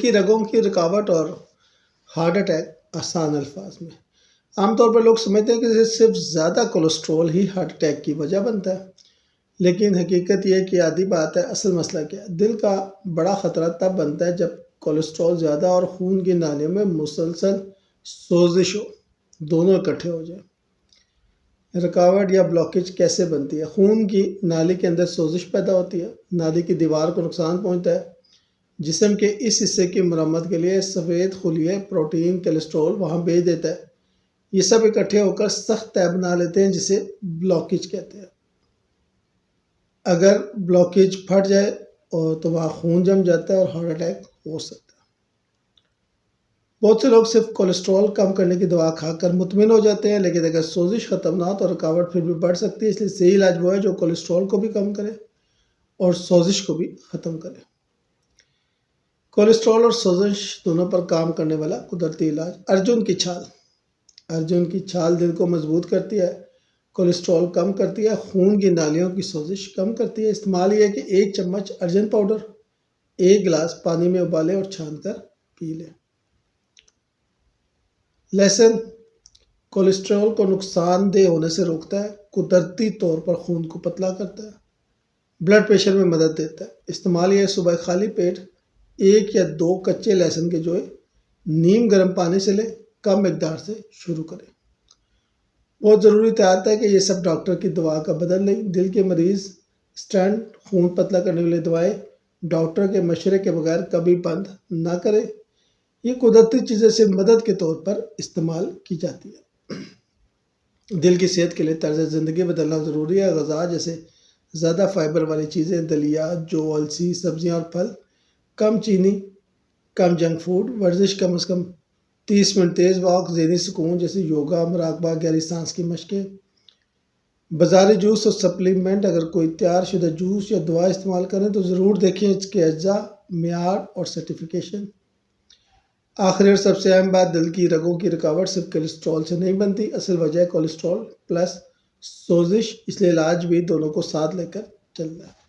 کی رگوں کی رکاوٹ اور ہارٹ اٹیک آسان الفاظ میں عام طور پر لوگ سمجھتے ہیں کہ صرف زیادہ کولیسٹرول ہی ہارٹ اٹیک کی وجہ بنتا ہے، لیکن حقیقت یہ کہ آدھی بات ہے۔ اصل مسئلہ کیا ہے؟ دل کا بڑا خطرہ تب بنتا ہے جب کولیسٹرول زیادہ اور خون کی نالیوں میں مسلسل سوزش ہو، دونوں اکٹھے ہو جائیں۔ رکاوٹ یا بلاکیج کیسے بنتی ہے؟ خون کی نالی کے اندر سوزش پیدا ہوتی ہے، نالی کی دیوار کو نقصان پہنچتا ہے، جسم کے اس حصے کی مرمت کے لیے سفید خلیے پروٹین کولیسٹرول وہاں بھیج دیتا ہے، یہ سب اکٹھے ہو کر سخت تہ بنا لیتے ہیں جسے بلاکیج کہتے ہیں۔ اگر بلاکیج پھٹ جائے تو وہاں خون جم جاتا ہے اور ہارٹ اٹیک ہو سکتا ہے۔ بہت سے لوگ صرف کولیسٹرول کم کرنے کی دوا کھا کر مطمئن ہو جاتے ہیں، لیکن اگر سوزش ختم نہ ہو تو رکاوٹ پھر بھی بڑھ سکتی ہے۔ اس لیے صحیح علاج وہ ہے جو کولیسٹرول کو بھی کم کرے اور سوزش کو بھی ختم کرے۔ کولیسٹرول اور سوزش دونوں پر کام کرنے والا قدرتی علاج۔ ارجن کی چھال۔ ارجن کی چھال دل کو مضبوط کرتی ہے، کولیسٹرول کم کرتی ہے، خون کی نالیوں کی سوزش کم کرتی ہے۔ استعمال یہ ہے کہ 1 چمچ ارجن پاؤڈر 1 گلاس پانی میں ابالیں اور چھان کر پی لیں۔ لہسن کولیسٹرول کو نقصان دہ ہونے سے روکتا ہے، قدرتی طور پر خون کو پتلا کرتا ہے، بلڈ پریشر میں مدد دیتا ہے۔ استعمال یہ صبح خالی پیٹ 1 یا 2 کچے لہسن کے جوئے نیم گرم پانی سے لیں، کم مقدار سے شروع کریں۔ بہت ضروری احتیاط ہے کہ یہ سب ڈاکٹر کی دوا کا بدل نہیں۔ دل کے مریض اسٹینٹ خون پتلا کرنے والی دوائیں ڈاکٹر کے مشورے کے بغیر کبھی بند نہ کریں، یہ قدرتی چیزیں سے مدد کے طور پر استعمال کی جاتی ہے۔ دل کی صحت کے لیے طرز زندگی بدلنا ضروری ہے۔ غذا جیسے زیادہ فائبر والی چیزیں، دلیا، جو، السی، سبزیاں اور پھل، کم چینی، کم جنک فوڈ، ورزش کم از کم 30 منٹ تیز واک، ذہنی سکون جیسے یوگا، مراقبہ، گہری سانس کی مشقیں۔ بازاری جوس اور سپلیمنٹ، اگر کوئی تیار شدہ جوس یا دوا استعمال کریں تو ضرور دیکھیں اس کے اجزاء، معیار اور سرٹیفکیشن۔ آخری اور سب سے اہم بات، دل کی رگوں کی رکاوٹ صرف کولیسٹرول سے نہیں بنتی، اصل وجہ ہے کولیسٹرول پلس سوزش، اس لیے علاج بھی دونوں کو ساتھ لے کر چلنا ہے۔